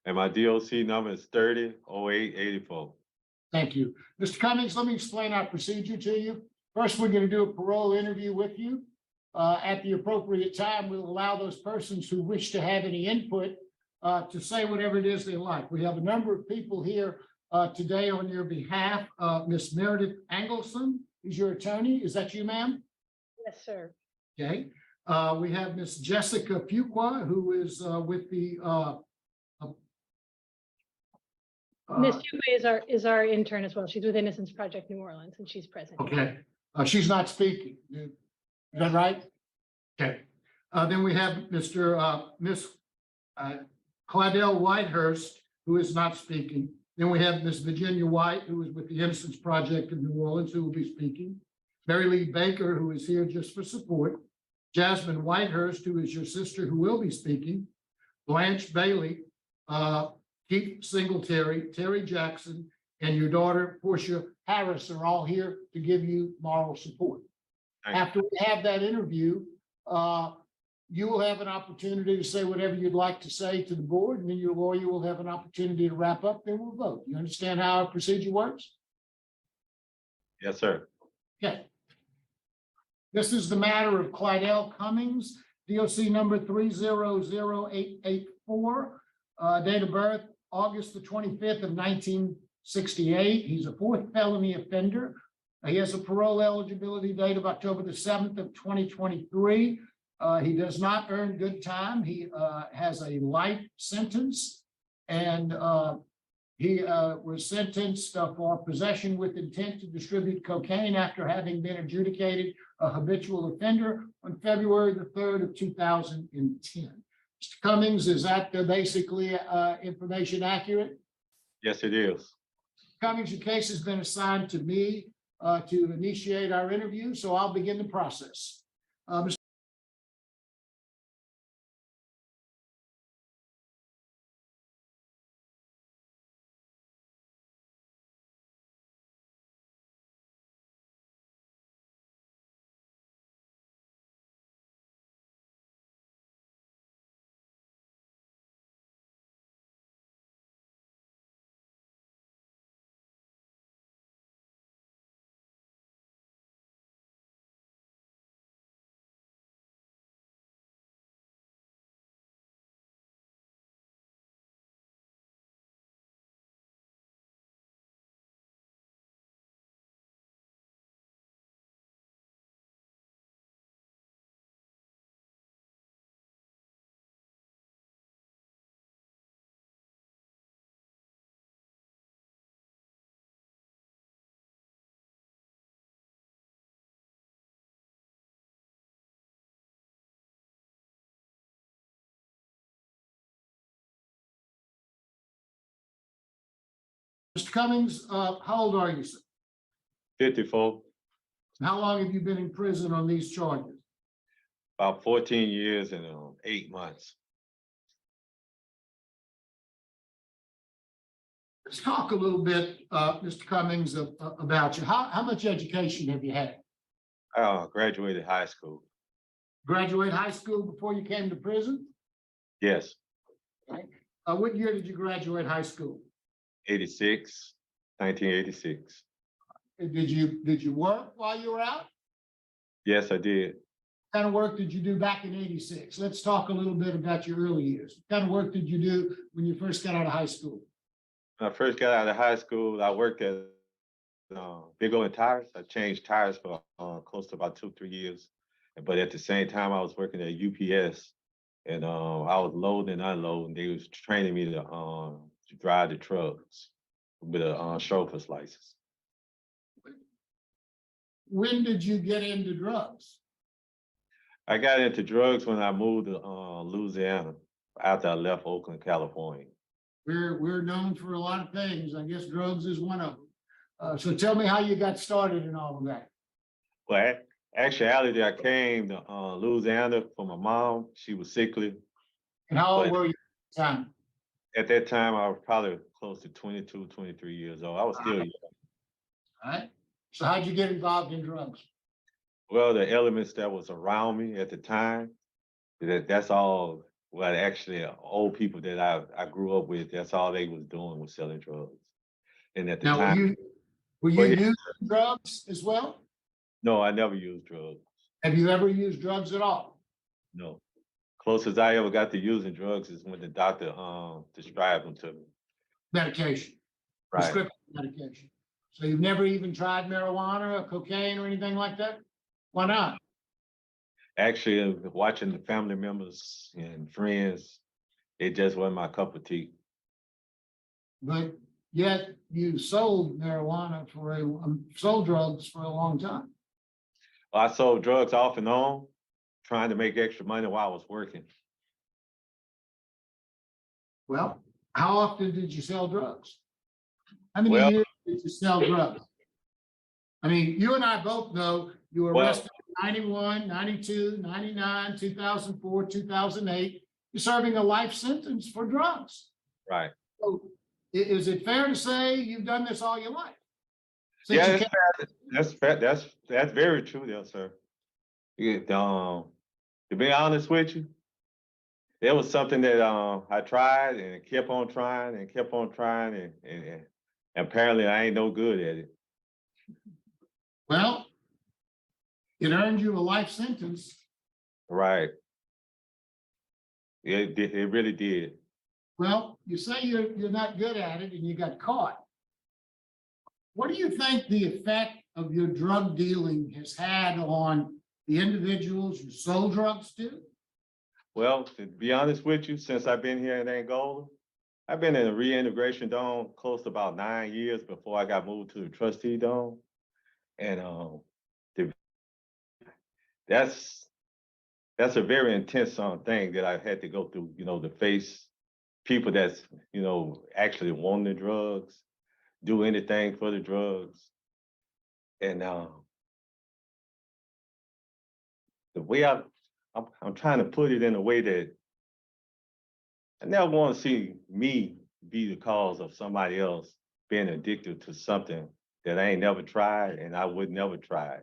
And my DOC number is 300884. Thank you. Mr. Cummings, let me explain our procedure to you. First, we're going to do a parole interview with you. At the appropriate time, we'll allow those persons who wish to have any input to say whatever it is they like. We have a number of people here today on your behalf. Ms. Meredith Angelson is your attorney. Is that you, ma'am? Yes, sir. Okay. We have Ms. Jessica Fuqua, who is with the Ms. Chubey is our intern as well. She's with Innocence Project New Orleans, and she's present. okay. She's not speaking. Is that right? Okay. Then we have Miss Claudel Whitehurst, who is not speaking. Then we have Miss Virginia White, who is with the Innocence Project of New Orleans, who will be speaking. Mary Lee Baker, who is here just for support. Jasmine Whitehurst, who is your sister, who will be speaking. Blanche Bailey, Keith Singletary, Terry Jackson, and your daughter, Portia Harris, are all here to give you moral support. After we have that interview, you will have an opportunity to say whatever you'd like to say to the board, and then your lawyer will have an opportunity to wrap up, then we'll vote. You understand how our procedure works? Yes, sir. Okay. This is the matter of Clydell Cummings, DOC number 300884, date of birth, August the 25th of 1968. He's a fourth felony offender. He has a parole eligibility date of October the 7th of 2023. He does not earn good time. He has a life sentence, and he was sentenced for possession with intent to distribute cocaine after having been adjudicated a habitual offender on February the 3rd of 2010. Mr. Cummings, is that basically information accurate? Yes, it is. Cummings, your case has been assigned to me to initiate our interview, so I'll begin the process. Mr. Cummings, how old are you, sir? 54, How long have you been in prison on these charges? about 14 years and 8 months. Let's talk a little bit, Mr. Cummings, about you. How much education have you had? I graduated high school. Graduate high school before you came to prison? Yes, What year did you graduate high school? 1986. Did you work while you were out? Yes, I did. What kind of work did you do back in 86? Let's talk a little bit about your early years. What kind of work did you do when you first got out of high school? When I first got out of high school, I worked at Big O and Tires. I changed tires for close to about 2-3 years. But at the same time, I was working at UPS, and I was loading and unloading. They was training me to drive the trucks with a chauffeur's license. When did you get into drugs? I got into drugs when I moved to Louisiana after I left Oakland, California. We're known for a lot of things. I guess drugs is one of them. So tell me how you got started in all of that. Well, actuality, I came to Louisiana for my mom. She was sickly. And how old But- were you at the time? At that time, I was probably close to 22, 23 years old. I was still young. All right. So how'd you get involved in drugs? Well, the elements that was around me at the time, that's all well, actually, old people that I grew up with, that's all they was doing was selling drugs. And at the Now, time, were you well, yeah, using drugs as well? no, I never used drugs. Have you ever used drugs at all? No. Closest I ever got to using drugs is when the doctor prescribed them to me. Medication, Right. prescription medication. So you've never even tried marijuana or cocaine or anything like that? Why not? Actually, watching the family members and friends, it just wasn't my cup of tea. But yet you sold marijuana sold drugs for a long time. I sold drugs off and on, trying to make extra money while I was working. Well, how often did you sell drugs? How many Well, years did you sell drugs? I mean, you and I both know you were well, arrested in 91, 92, 99, 2004, 2008. You're serving a life sentence for drugs. right. So is it fair to say you've done this all your life? Since Yeah, you it's came- fair. That's fair. That's very true, there, sir. Yeah, to be honest with you, it was something that I tried and kept on trying and kept on trying, and apparently I ain't no good at it. Well, it earned you a life sentence. Right. It really did. Well, you say you're not good at it and you got caught. What do you think the effect of your drug dealing has had on the individuals you sold drugs to? Well, to be honest with you, since I've been here in Angola, I've been in a reintegration dome close to about 9 years before I got moved to the trustee dome. And the, that's a very intense thing that I had to go through, to face people that's, actually want the drugs, do anything for the drugs. And the way I'm trying to put it in a way that I never want to see me be the cause of somebody else being addicted to something that I ain't never tried and I would never try.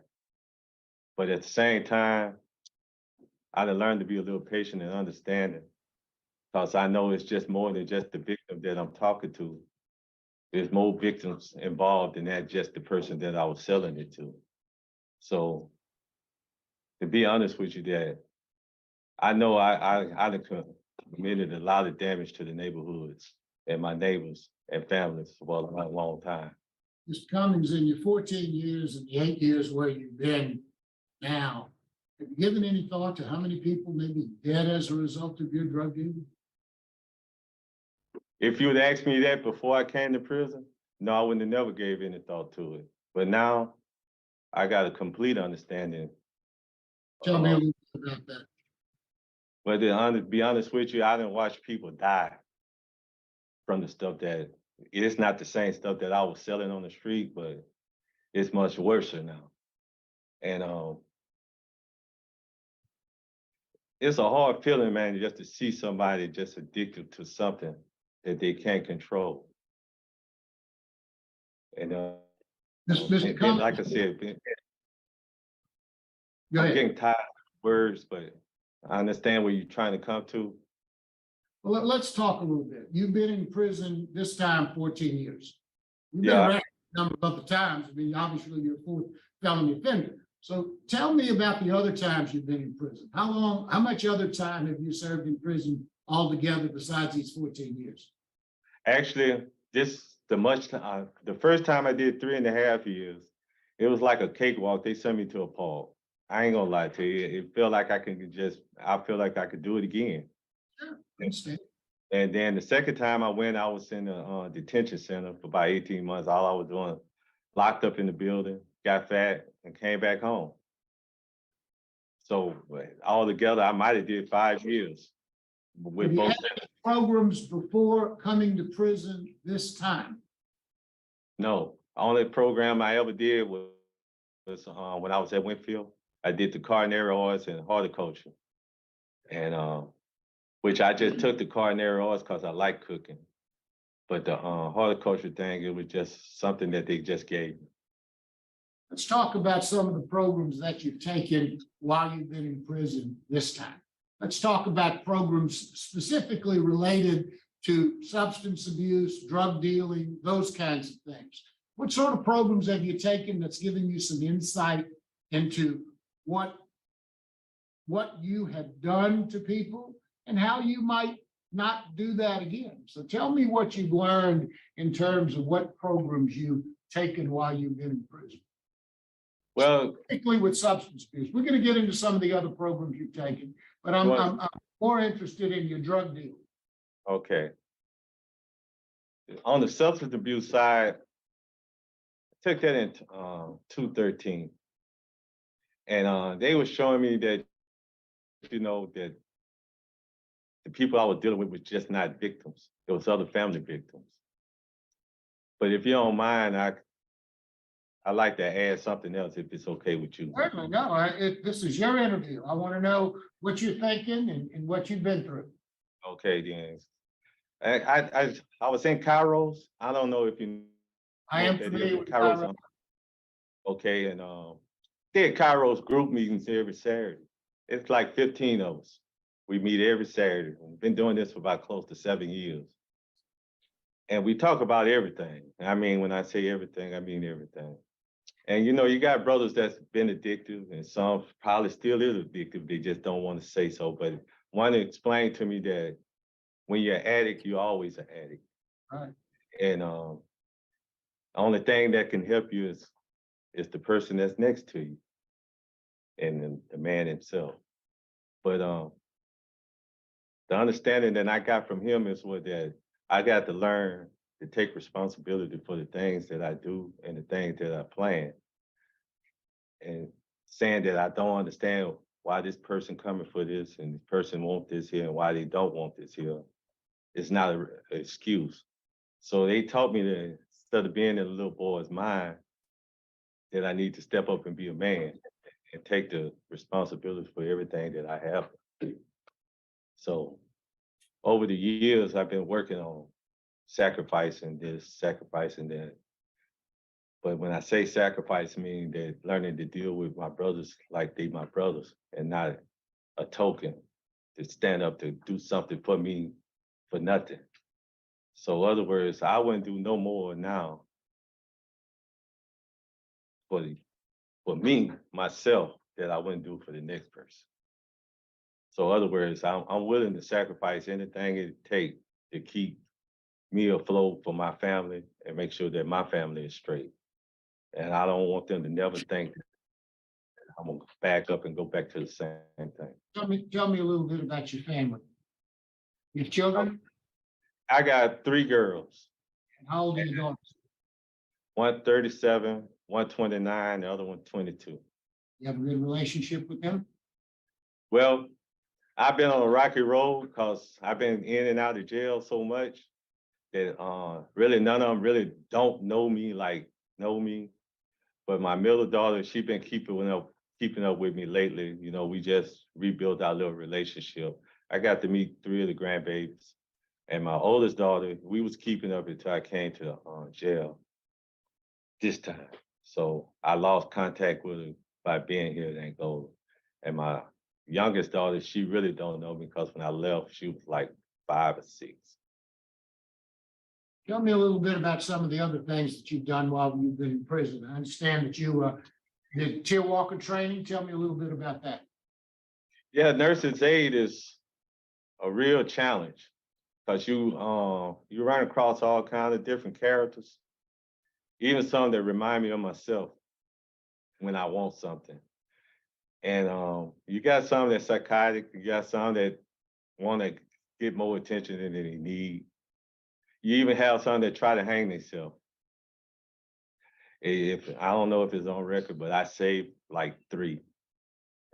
But at the same time, I done learned to be a little patient and understanding because I know it's just more than just the victim that I'm talking to. There's more victims involved than that, just the person that I was selling it to. So to be honest with you, Dad, I know I done committed a lot of damage to the neighborhoods and my neighbors and families for a long, long time. Mr. Cummings, in your 14 years and the 8 years where you've been now, have you given any thought to how many people may be dead as a result of your drug dealing? If you would asked me that before I came to prison, no, I wouldn't have never gave any thought to it. But now I got a complete understanding. Tell me a little bit about that. But to be honest with you, I didn't watch people die from the stuff that it's not the same stuff that I was selling on the street, but it's much worse now. And it's a hard feeling, man, just to see somebody just addicted to something that they can't control. And Mr. then, like I Cummings, said, go I'm ahead. getting tired of words, but I understand where you're trying to come to. Well, let's talk a little bit. You've been in prison this time 14 years. You've been Yeah. arrested a number of other times. I mean, obviously you're a fourth felony offender. So tell me about the other times you've been in prison. How much other time have you served in prison altogether besides these 14 years? Actually, the first time I did 3.5 years, it was like a cakewalk. They sent me to a park. I ain't gonna lie to you. It felt like I feel like I could do it again. Sure, I understand. And then the second time I went, I was in a detention center for about 18 months. All I was doing, locked up in the building, got fat, and came back home. So all together, I might have did 5 years Have with you both. had any programs before coming to prison this time? No, only program I ever did was when I was at Winfield. I did the culinary arts and horticulture, and which I just took the culinary arts because I like cooking. But the horticulture thing, it was just something that they just gave me. Let's talk about some of the programs that you've taken while you've been in prison this time. let's talk about programs specifically related to substance abuse, drug dealing, those kinds of things. What sort of programs have you taken that's giving you some insight into what you have done to people and how you might not do that again? So tell me what you've learned in terms of what programs you've taken while you've been in prison, Well, particularly with substance abuse. We're going to get into some of the other programs you've taken, but I'm more interested in your drug dealing. okay. On the substance abuse side, I took that in 2013. And they were showing me that, that the people I was dealing with was just not victims. There was other family victims. But if you don't mind, I like to add something else if it's okay with you. Certainly, no, this is your interview. I want to know what you're thinking and what you've been through. Okay, then. I was in Kairos. I don't know if you I know am what that is, familiar but with Kairos. Okay, and they had Kairos group meetings every Saturday. It's like 15 of us. We meet every Saturday. We've been doing this for about close to 7 years. And we talk about everything. I mean, when I say everything, I mean everything. And you got brothers that's been addicted, and some probably still is addicted. They just don't want to say so. But one explained to me that when you're an addict, you're always an addict. Right. And the only thing that can help you is the person that's next to you, and the man himself. But the understanding that I got from him is that I got to learn to take responsibility for the things that I do and the things that I plan. And saying that I don't understand why this person coming for this and this person want this here and why they don't want this here, it's not an excuse. So they taught me that instead of being in a little boy's mind, that I need to step up and be a man and take the responsibility for everything that I have. So over the years, I've been working on sacrificing this, sacrificing that. But when I say sacrifice, I mean that learning to deal with my brothers like they my brothers and not a token to stand up to do something for me for nothing. So in other words, I wouldn't do no more now for me, myself, that I wouldn't do for the next person. So in other words, I'm willing to sacrifice anything it takes to keep me afloat for my family and make sure that my family is straight. And I don't want them to never think that I'm gonna back up and go back to the same thing. Tell me a little bit about your family. Your children, I got 3 girls, and how old are your daughters? one 37, one 29, the other one 22. You have a good relationship with them? Well, I've been on a rocky road because I've been in and out of jail so much that really none of them really don't know me like know me. But my middle daughter, she been keeping up with me lately. We just rebuilt our little relationship. I got to meet 3 of the grandbabies. And my oldest daughter, we was keeping up until I came to jail this time. So I lost contact with her by being here in Angola. And my youngest daughter, she really don't know me because when I left, she was like 5 or 6. Tell me a little bit about some of the other things that you've done while you've been in prison. I understand that you did Tier Walker training. Tell me a little bit about that. Yeah, nurse's aid is a real challenge because you run across all kinds of different characters, even some that remind me of myself when I want something. And you got some that's psychotic, you got some that want to get more attention than they need. You even have some that try to hang themselves. If I don't know if it's on record, but I saved like 3.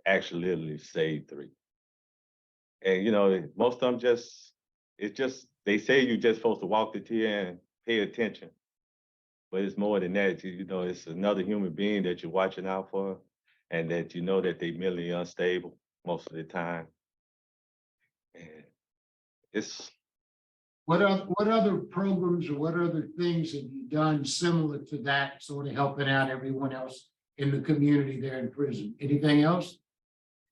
Actually, literally saved 3. And most of them they say you're just supposed to walk the tier and pay attention. But it's more than that. It's another human being that you're watching out for, and that you know that they mentally unstable most of the time. And it's What other programs or what other things have you done similar to that, sort of helping out everyone else in the community there in prison? Anything else?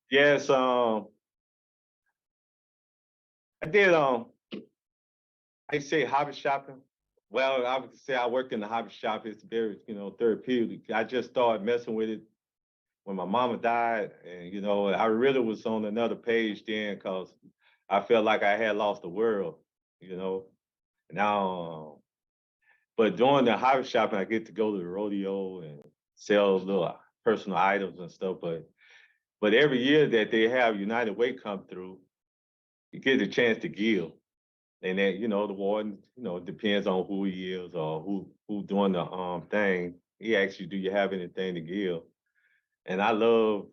yes. I did I say hobby shopping. Well, I would say I worked in the hobby shop. It's very, therapeutic. I just started messing with it when my mama died, and I really was on another page then because I felt like I had lost the world, you know. Now, but during the hobby shopping, I get to go to the rodeo and sell little personal items and stuff. But every year that they have United Way come through, you get a chance to give. And then, the warden, depends on who he is or who doing the thing. He asks you, do you have anything to give? And I love,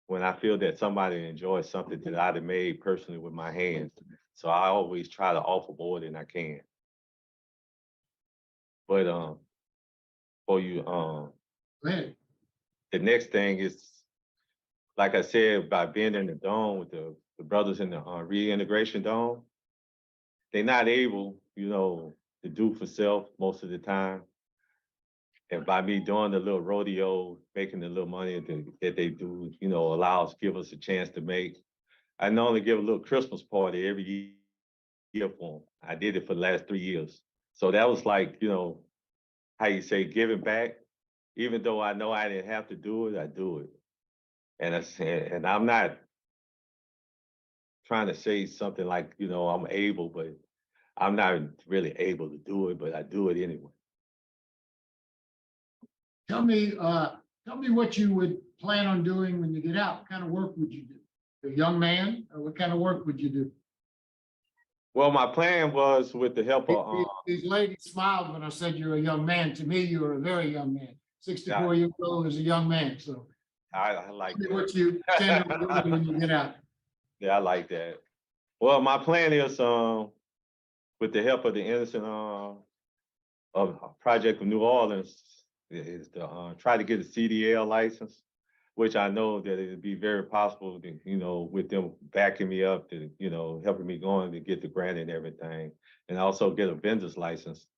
when I feel that somebody enjoys something that I've made personally with my hands. So I always try to offer more than I can. But for you, Go ahead. the next thing is, like I said, by being in the dome with the brothers in the reintegration dome, they're not able, to do for self most of the time. And by me doing the little rodeo, making the little money that they do, allows give us a chance to make. I normally give a little Christmas party every year for them. I did it for the last 3 years. So that was like, how you say, giving back. Even though I know I didn't have to do it, I do it. And I'm not trying to say something like, I'm able, but I'm not really able to do it, but I do it anyway. Tell me what you would plan on doing when you get out. What kind of work would you do? A young man, or what kind of work would you do? Well, my plan was with the help of These ladies smiled when I said you're a young man. To me, you're a very young man. 64 years old is a young man. So I like tell me that. what you intend on doing when you get out. Yeah, I like that. Well, my plan is with the help of the innocent of Project of New Orleans is to try to get a CDL license, which I know that it'd be very possible to, with them backing me up to, helping me going to get the grant and everything, and also get a vendor's license.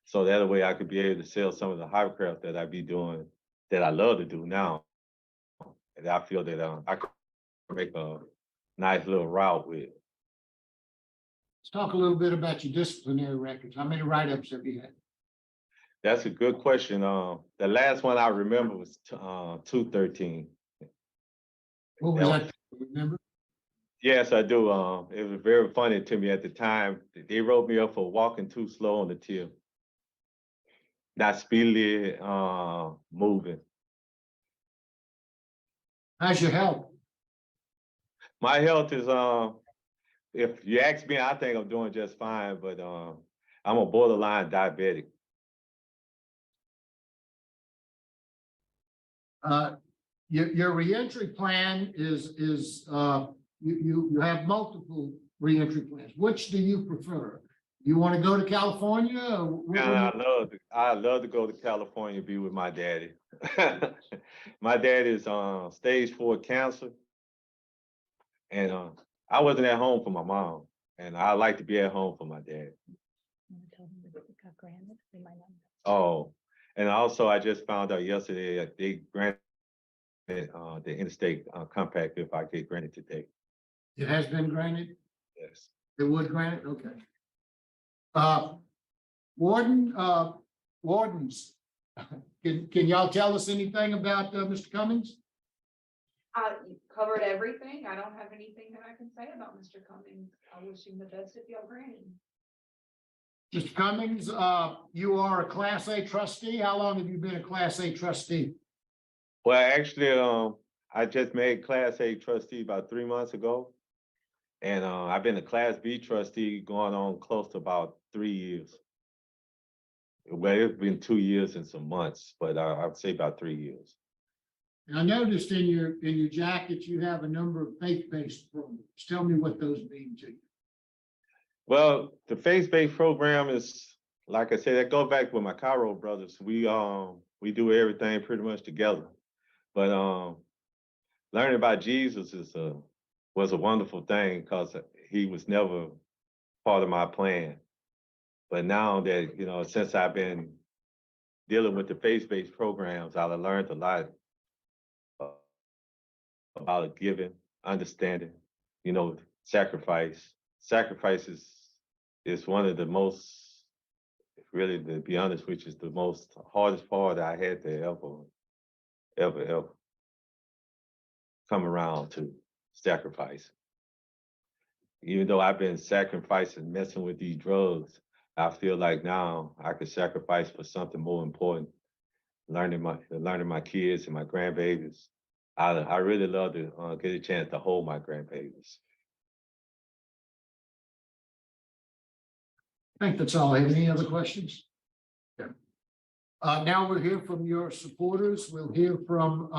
So that way I could be able to sell some of the hovercraft that I be doing that I love to do now. And I feel that I could make a nice little route with. Let's talk a little bit about your disciplinary records. How many write-ups have you had? That's a good question. The last one I remember was 213. What was that? Remember? Yes, I do. It was very funny to me at the time. They wrote me up for walking too slow on the tip, not speedily moving. How's your health? My health is if you ask me, I think I'm doing just fine, but I'm a borderline diabetic. Your reentry plan is you have multiple reentry plans. Which do you prefer? You want to go to California? And I love to go to California and be with my daddy. My dad is stage 4 cancer, and I wasn't at home for my mom, and I like to be at home for my dad. Oh, and also I just found out yesterday that they granted the interstate compact if I get granted today. It has been granted? Yes. It would grant it? Okay. Wardens, can y'all tell us anything about Mr. Cummings? You covered everything. I don't have anything that I can say about Mr. Cummings. I wish him the best if y'all grant him. Mr. Cummings, you are a Class A trustee. How long have you been a Class A trustee? Well, actually, I just made Class A trustee about 3 months ago. And I've been a Class B trustee going on close to about 3 years. Well, it's been 2 years and some months, but I'd say about 3 years. And I noticed in your jacket, you have a number of faith-based programs. Tell me what those mean to you. Well, the faith-based program is, like I said, that goes back with my Cairo brothers. We do everything pretty much together. But learning about Jesus was a wonderful thing because he was never part of my plan. But now that, since I've been dealing with the faith-based programs, I've learned a lot about giving, understanding, sacrifice. Sacrifice is one of the most, really, to be honest, which is the most hardest part I had to ever come around to sacrifice. Even though I've been sacrificing, messing with these drugs, I feel like now I could sacrifice for something more important, learning my kids and my grandbabies. I really love to get a chance to hold my grandbabies. I think that's all. Any other questions? Yeah. Now we'll hear from your supporters. We'll hear from,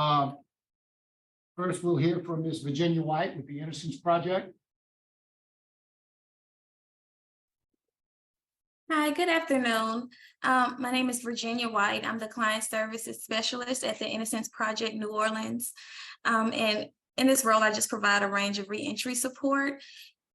first we'll hear from Ms. Virginia White with the Innocence Project. Hi, good afternoon. My name is Virginia White. I'm the Client Services Specialist at the Innocence Project New Orleans. And in this role, I just provide a range of reentry support.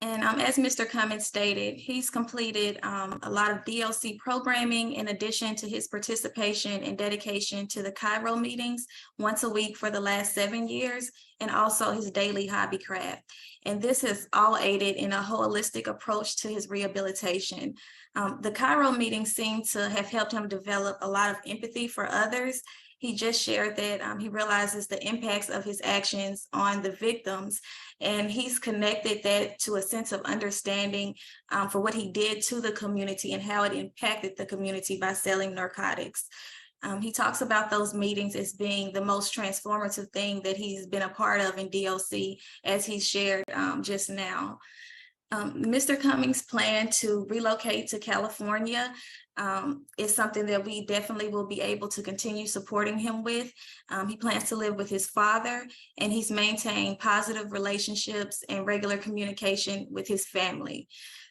And as Mr. Cummins stated, he's completed a lot of DLC programming in addition to his participation and dedication to the Cairo meetings once a week for the last 7 years, and also his daily hobby craft. And this has all aided in a holistic approach to his rehabilitation. The Cairo meetings seem to have helped him develop a lot of empathy for others. He just shared that he realizes the impacts of his actions on the victims, and he's connected that to a sense of understanding for what he did to the community and how it impacted the community by selling narcotics. He talks about those meetings as being the most transformative thing that he's been a part of in DLC, as he shared just now. Mr. Cummings' plan to relocate to California is something that we definitely will be able to continue supporting him with. He plans to live with his father, and he's maintained positive relationships and regular communication with his family.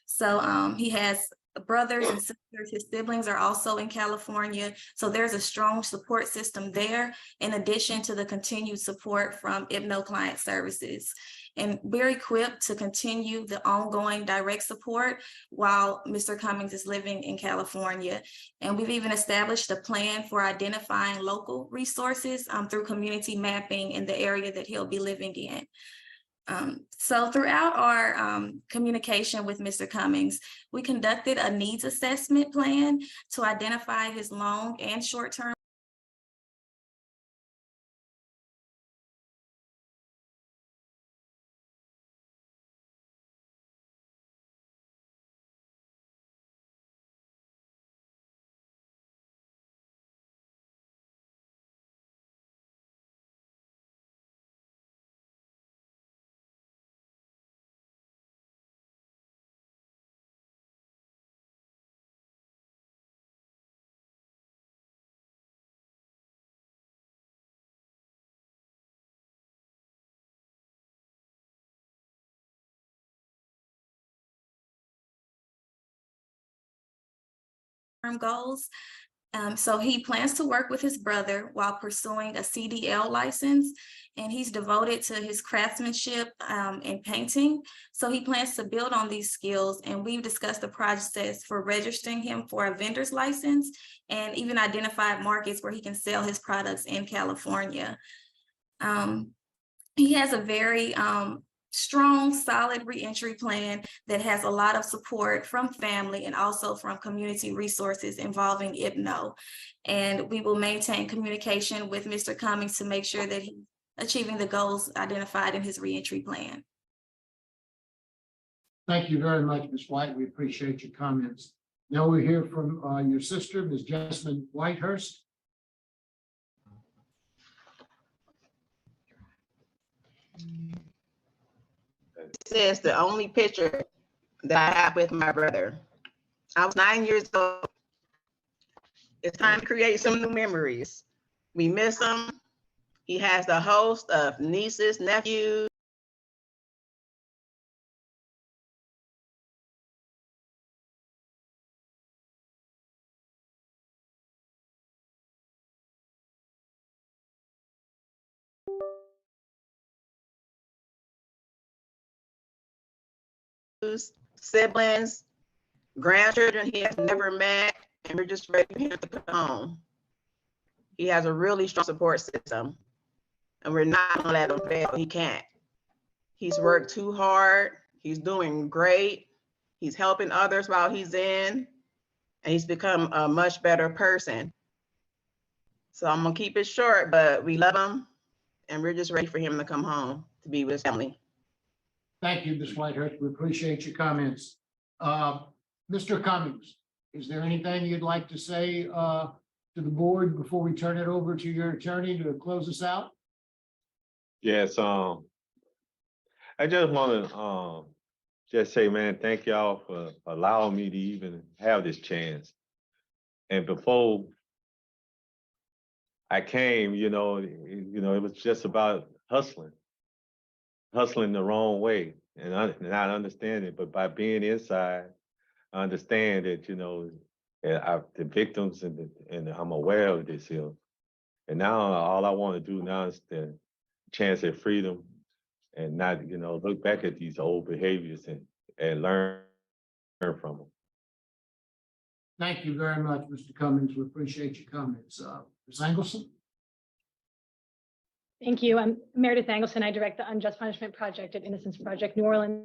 So he has brothers and sisters. His siblings are also in California. So there's a strong support system there, in addition to the continued support from IPNO Client Services. And we're equipped to continue the ongoing direct support while Mr. Cummings is living in California. And we've even established a plan for identifying local resources through community mapping in the area that he'll be living in. So throughout our communication with Mr. Cummings, we conducted a needs assessment plan to identify his long and short-term goals. So he plans to work with his brother while pursuing a CDL license, and he's devoted to his craftsmanship and painting. So he plans to build on these skills, and we've discussed the process for registering him for a vendor's license and even identified markets where he can sell his products in California. He has a very strong, solid reentry plan that has a lot of support from family and also from community resources involving IPNO. And we will maintain communication with Mr. Cummings to make sure that he's achieving the goals identified in his reentry plan. Thank you very much, Ms. White. We appreciate your comments. Now we hear from your sister, Ms. Jasmine Whitehurst. This is the only picture that I have with my brother. I was 9 years old. It's time to create some new memories. We miss him. He has a host of nieces, nephews. Siblings, grandchildren he has never met, and we're just ready for him to come home. He has a really strong support system, and we're not gonna let him fail. He can't. He's worked too hard. He's doing great. He's helping others while he's in, and he's become a much better person. So I'm gonna keep it short, but we love him, and we're just ready for him to come home to be with his family. Thank you, Ms. Whitehurst. We appreciate your comments. Mr. Cummings, is there anything you'd like to say to the board before we turn it over to your attorney to close us out? Yes, I just want to just say, man, thank y'all for allowing me to even have this chance. And before I came, it was just about hustling the wrong way and not understanding. But by being inside, I understand that, the victims and I'm aware of this here. And now all I want to do now is the chance at freedom and not, look back at these old behaviors and learn from them. Thank you very much, Mr. Cummings. We appreciate your comments. Ms. Engelson? Thank you. I'm Meredith Engelson. I direct the Unjust Punishment Project at Innocence Project New Orleans.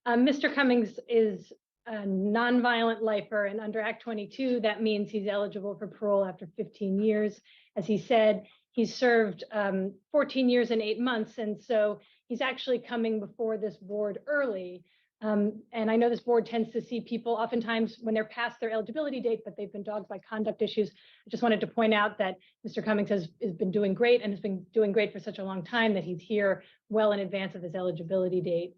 Mr. Cummings is a nonviolent lifer, and under Act 22, that means he's eligible for parole after 15 years. As he said, he's served 14 years and 8 months, and so he's actually coming before this board early. And I know this board tends to see people oftentimes when they're past their eligibility date, but they've been dogged by conduct issues. I just wanted to point out that Mr. Cummings has been doing great and has been doing great for such a long time that he's here well in advance of his eligibility date.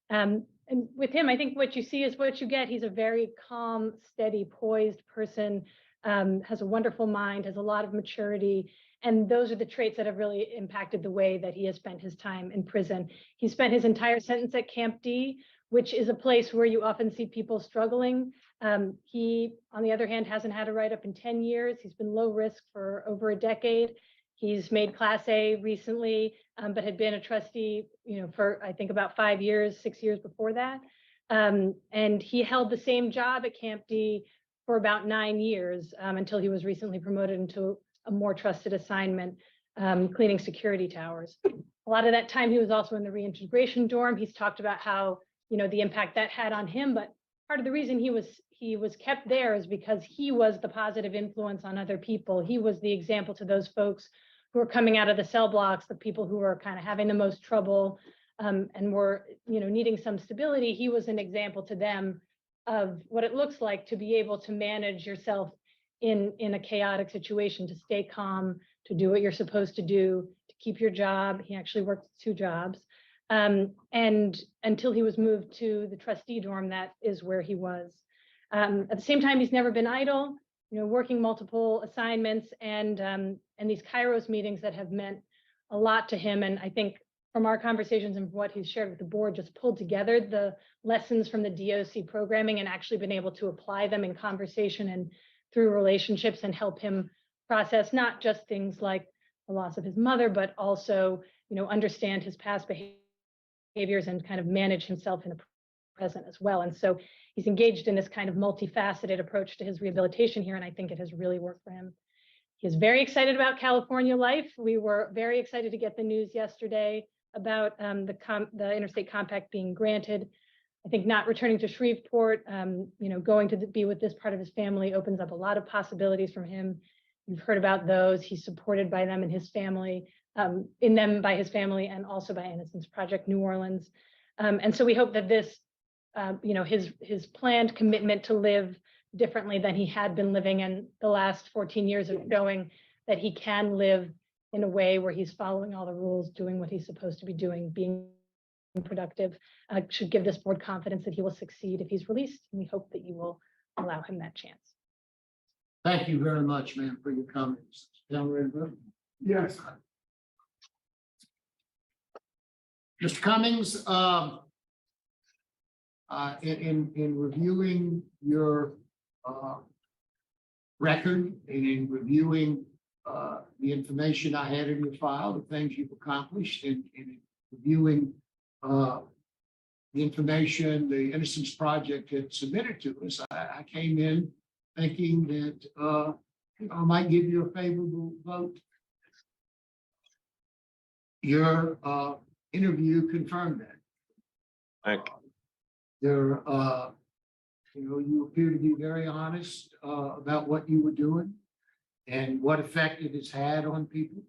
And with him, I think what you see is what you get. He's a very calm, steady, poised person, has a wonderful mind, has a lot of maturity. And those are the traits that have really impacted the way that he has spent his time in prison. He spent his entire sentence at Camp D, which is a place where you often see people struggling. He, on the other hand, hasn't had a write-up in 10 years. He's been low risk for over a decade. He's made Class A recently, but had been a trustee, for I think about 5 years, 6 years before that. And he held the same job at Camp D for about 9 years until he was recently promoted into a more trusted assignment, cleaning security towers. A lot of that time he was also in the reintegration dorm. He's talked about how the impact that had on him, but part of the reason he was kept there is because he was the positive influence on other people. He was the example to those folks who were coming out of the cell blocks, the people who were kind of having the most trouble and were needing some stability. He was an example to them of what it looks like to be able to manage yourself in a chaotic situation, to stay calm, to do what you're supposed to do, to keep your job. He actually worked 2 jobs. And until he was moved to the trustee dorm, that is where he was. At the same time, he's never been idle, working multiple assignments and these Kairos meetings that have meant a lot to him. And I think from our conversations and what he's shared with the board, just pulled together the lessons from the DOC programming and actually been able to apply them in conversation and through relationships and help him process not just things like the loss of his mother, but also, understand his past behaviors and kind of manage himself in the present as well. And so he's engaged in this kind of multifaceted approach to his rehabilitation here, and I think it has really worked for him. He's very excited about California life. We were very excited to get the news yesterday about the interstate compact being granted. I think not returning to Shreveport, going to be with this part of his family opens up a lot of possibilities for him. You've heard about those. He's supported by them and his family, by his family, and also by Innocence Project New Orleans. And so we hope that this, his planned commitment to live differently than he had been living in the last 14 years of showing that he can live in a way where he's following all the rules, doing what he's supposed to be doing, being productive, should give this board confidence that he will succeed if he's released. And we hope that you will allow him that chance. Thank you very much, ma'am, for your comments. Yes. Mr. Cummings, in reviewing your record and in reviewing the information I had in your file, the things you've accomplished, and in reviewing the information the Innocence Project had submitted to us, I came in thinking that I might give you a favorable vote. Your interview confirmed that. Thank you. There, you appear to be very honest about what you were doing and what effect it has had on people.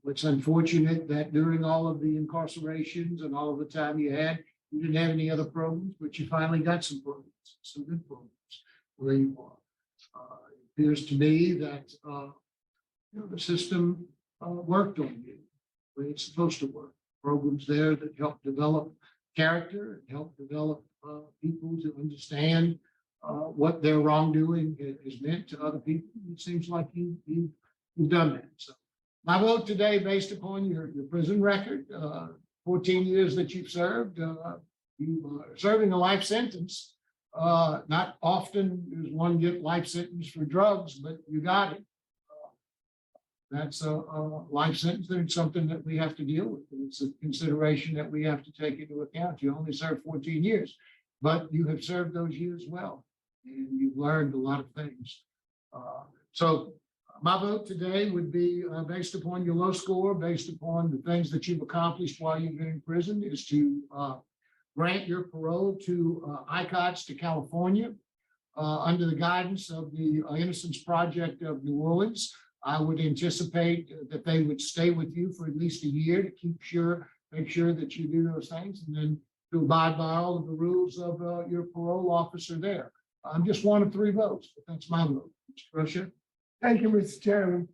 It's unfortunate that during all of the incarcerations and all of the time you had, you didn't have any other programs, but you finally got some programs, some good programs where you are. It appears to me that the system worked on you the way it's supposed to work. Programs there that help develop character and help develop people to understand what their wrongdoing has meant to other people. It seems like you've done that. So my vote today, based upon your prison record, 14 years that you've served, you are serving a life sentence. Not often does one get life sentence for drugs, but you got it. That's a life sentence, and it's something that we have to deal with. It's a consideration that we have to take into account. You only served 14 years, but you have served those years well, and you've learned a lot of things. So my vote today would be based upon your low score, based upon the things that you've accomplished while you've been in prison, is to grant your parole to ICOTS to California under the guidance of the Innocence Project of New Orleans. I would anticipate that they would stay with you for at least a year to make sure that you do those things, and then to abide by all of the rules of your parole officer there. I'm just one of 3 votes, but that's my vote. Mr. Russia. Thank you, Mr. Chairman.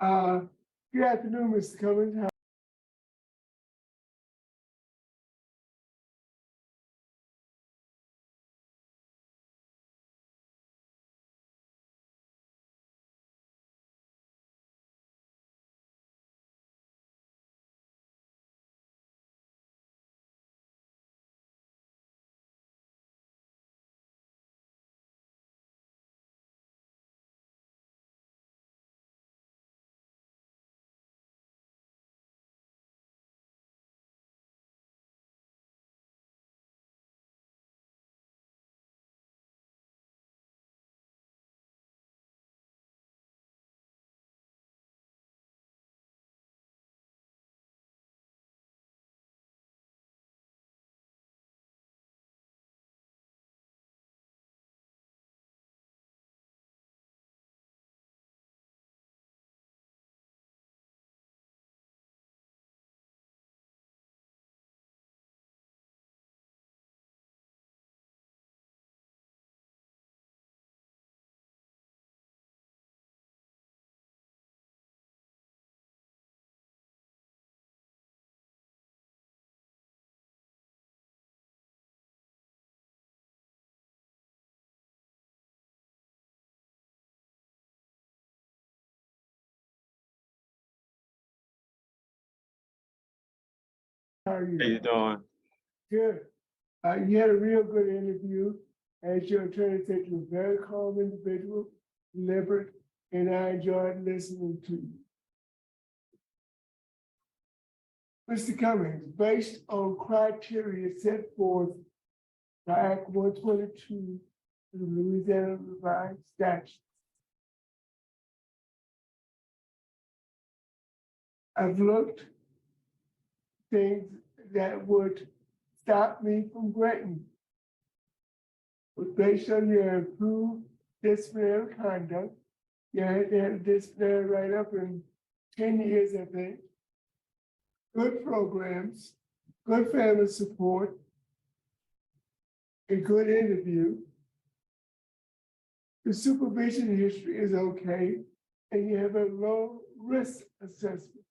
Good afternoon, Mr. Cummings. How are you? How you doing? Good. You had a real good interview. As your attorney said, you're a very calm individual, deliberate, and I enjoyed listening to you. Mr. Cummings, based on criteria set forth by Act 122 of the Louisiana Revised Statutes, I've looked things that would stop me from granting. But based on your improved disciplinary conduct, you had to have a disciplinary write-up in 10 years, I think. Good programs, good family support, a good interview. The supervision history is okay, and you have a low risk assessment.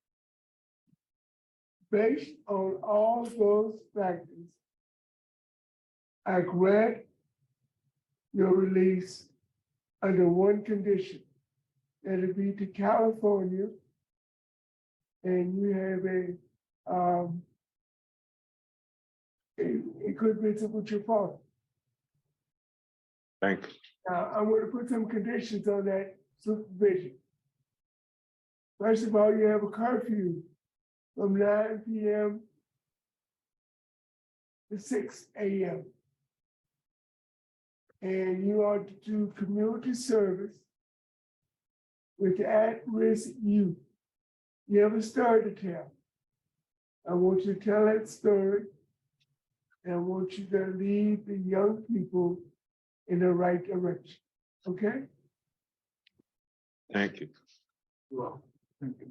Based on all those factors, I grant your release under one condition, that it be to California, and you have a good visit with your father. Thank you. Now, I'm going to put some conditions on that supervision. First of all, you have a curfew from 9 p.m. to 6 a.m. And you are to do community service with at-risk youth. You have a story to tell. I want you to tell that story. And I want you to lead the young people in the right direction. Okay? Thank you. Well, thank you.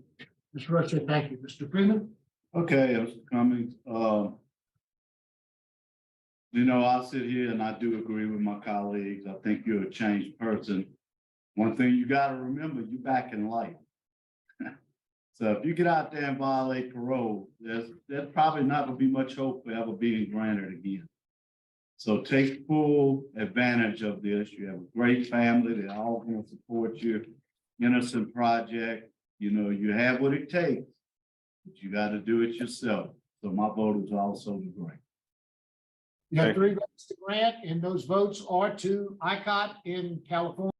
Mr. Russia, thank you. Mr. Freeman? Okay, Mr. Cummings, you know, I sit here and I do agree with my colleagues. I think you're a changed person. One thing you gotta remember, you're back in life. So if you get out there and violate parole, there's probably not gonna be much hope for ever being granted again. So take full advantage of this. You have a great family. They're all gonna support your Innocent Project. You know, you have what it takes, but you gotta do it yourself. So my vote is also to grant. You have Thank 3 votes to grant, and those votes are to ICOT in California.